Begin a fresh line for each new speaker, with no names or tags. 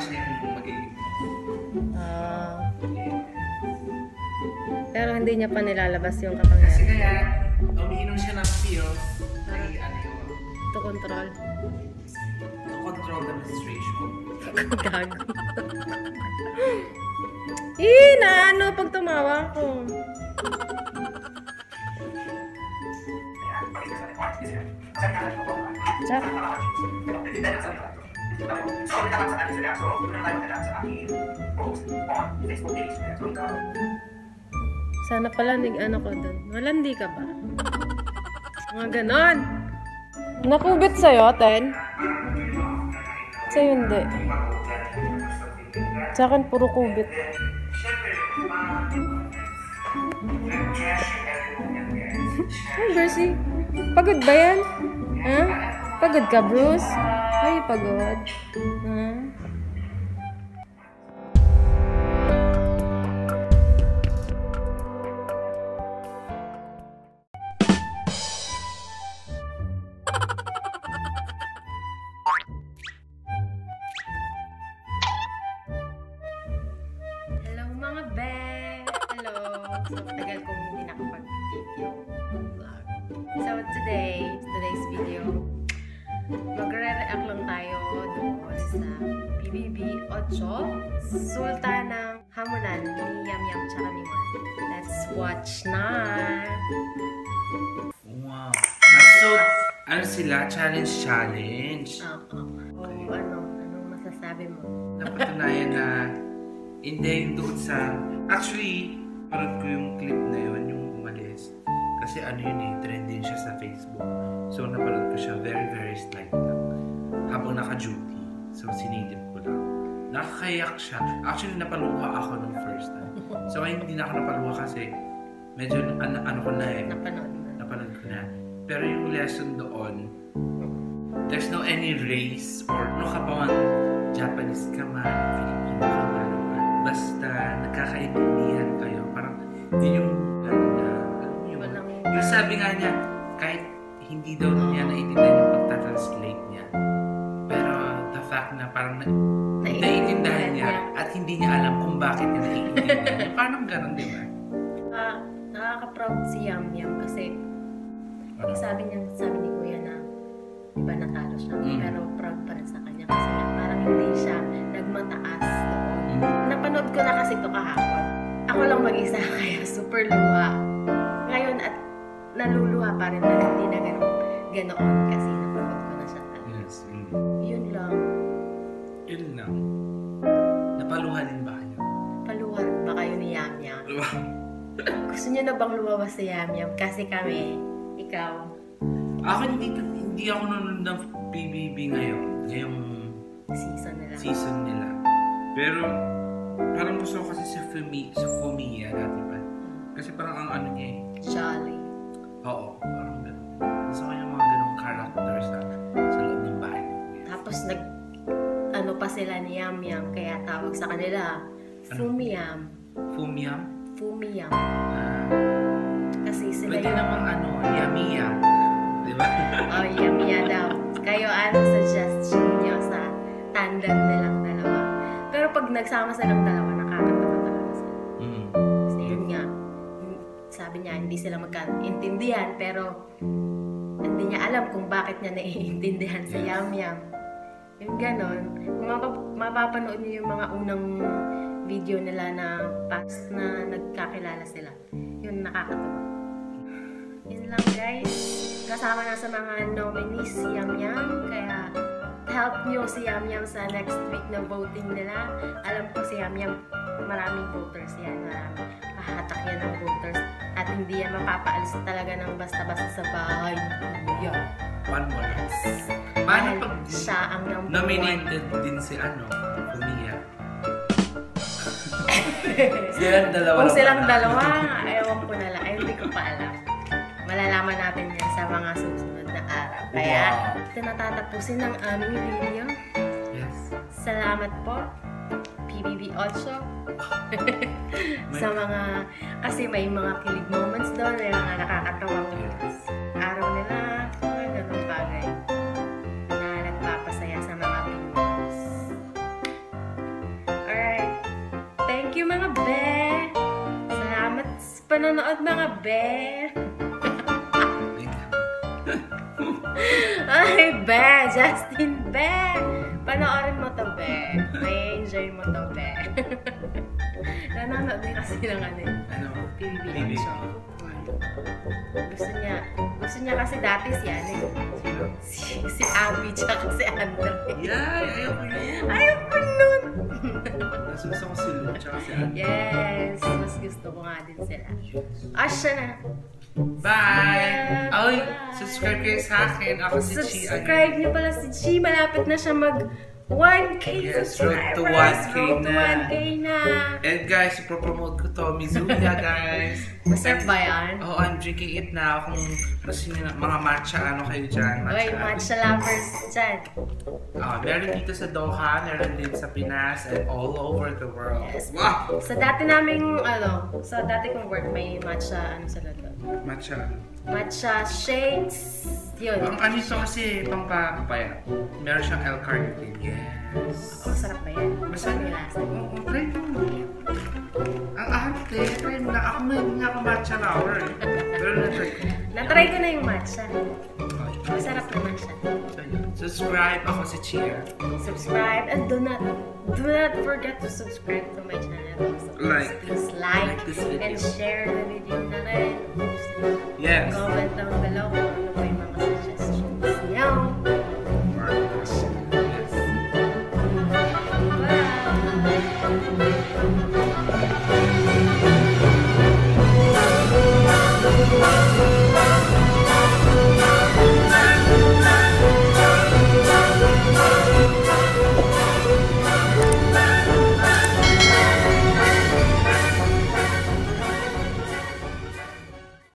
siya yung magiging.
Pero hindi niya pa nilalabas yung
Kasi
kapangyarihan.
kaya, umiinom siya ng pills
To control.
to control the menstruation.
Gago. Naano pag tumawa ko. Jack. Sana pala ano ko dun. Malandi ka ba? Mga ganon. Nakubit sa'yo, Ten? Sa'yo hindi. Sa akin, puro kubit. Bercy, pagod ba yan? Ha? Pagod ka, Bruce? Ay, pagod. Ha? Hello mga be! Hello! So, tagal kong hindi nakapag-video vlog. So, today's video, magre-react lang tayo doon sa PBB 8, Sultan ng Hamunan ni Yam Yam tsaka ni Man. Let's watch na!
Wow. So, ano sila? Challenge.
Anong masasabi mo?
Napatunayan na hindi yung doon sa... Actually, parang ko yung clip na yun, yung umalis. Kasi ano yun eh, trending siya sa Facebook. So, napanood ko siya very, very slight lang. Habang naka-duty. So, sinilip ko lang. Nakakayak siya. Actually, napaluha ako nung first time. So, ngayon hindi na ako napaluha kasi medyo ano ko na eh. Napanood ko na. Pero yung lesson doon, there's no any race or no kapawan Japanese ka man, Filipino ka man. Basta nagkakaintindihan kayo. Parang yun yung yung sabi nga niya, kahit hindi daw niya naintindihan yung pagta-translate niya. Pero the fact na parang naiintindihan niya at hindi niya alam kung bakit niya naiintindihan. Parang ganun, di ba?
Nakaka-proud si Yam Yam kasi sabi ni Kuya na iba natalo siya, pero proud pa rin sa kanya kasi parang hindi siya nagmataas doon. Napanood ko na kasi ito kahapon. Ako lang mag-isa kaya super luha. Ngayon at naluluha pa rin na hindi na ganoon kasi napanood ko na siya talaga.
Yes.
Yun lang.
Yun lang. Napaluha din ba kayo?
Paluha ba kayo ni Yam Yam? Gusto niyo na bang lumawas si Yam Yam? Kasi kami, ikaw.
Ako hindi ako nanonood ng PBB ngayon. Ngayong season nila. Pero parang gusto ko kasi si Fumiya natin ba? Kasi parang ang ano niya eh.
Jolly.
Oo, parang gano'n. Gusto ko yung mga ganong characters sa loob ng bahay ni Kuya.
Tapos ano pa sila ni Yam Yam, kaya tawag sa kanila Fumiyam.
Fumiyam?
Fumiyam. Kasi sila
pwede namang Yamiya. Diba?
Yamiya daw. Kayo suggestion nyo sa tandem nilang dalawa. Pero pag nagsama silang dalawa, nakakatawa talaga sila. Kasi yun nga, sabi niya, hindi sila magkaintindihan, pero hindi niya alam kung bakit niya naiintindihan si Yam Yam. Yung ganon. Kung mapapanood niyo yung mga unang video nila na past na nagkakilala sila, yun nakakatawa. Yun lang guys. Kasama na sa mga nominees si Yam Yam, kaya help nyo si Yam Yam sa next week na voting nila. Alam ko si Yam Yam, maraming voters yan. Kahatak yan ng voters. At hindi yan mapapaalis talaga ng basta-basta sa bahay.
One more. Paano pag
siya ang
nominated din si Fumiya? Silang dalawa.
Kung silang dalawa, ewan ko na lang. Ay, hindi ko pa alam. Malalaman natin yan sa mga susunod na araw. Kaya, ito natatapusin ng aming video.
Yes.
Salamat po, PBB 8. Sa mga, kasi may mga kilig moments doon, may mga nakakatawang araw nila, mga ganun bagay na nagpapasaya sa mga viewers. mga be! Salamat sa panonood mga be! Ay, be! Justin, be! Panoorin mo to, be. May enjoy mo to, be. Nanonood din kasi ng PBB show. Gusto niya kasi dati si si Abby tsaka si Andre.
Yay!
Ayoko nun!
Mas gusto ko si Lu tsaka si Andre.
Yes! Mas gusto ko nga din sila. Asya na!
Bye! Ay, subscribe kayo sa akin. Ako si Chi.
Subscribe niyo pala si Chi. Malapit na siya mag 1K
Yes,
subscribers.
road to 1K
Road to
na.
1K na.
And guys, ipopromote ko to. Mizuya, guys.
Masarap ba yan?
Oh, I'm drinking it now. Kung gusto niyo mga matcha, ano kayo dyan?
Oy, matcha lovers dyan.
Meron dito sa Doha, meron din sa Pinas, and all over the world.
Yes.
Wow!
Sa dati naming, sa dati kong work, may matcha, sa loob.
Matcha.
Matcha shakes. Yun.
Ang ito kasi pampapaya. Meron siyang L-carnitine. Yes.
Masarap ba yan?
Masarap.
Yung lasa.
Oo, try mo. Ang ate, try mo na. Ako nga ako matcha lover eh. Pero na-try ko.
Na-try ko na yung matcha. Masarap naman siya.
Subscribe. Ako si Chia.
Subscribe and do not forget to subscribe to my channel. Also, please like
this video.
and share the video na rin.
Yes.
Comment down below kung ano po yung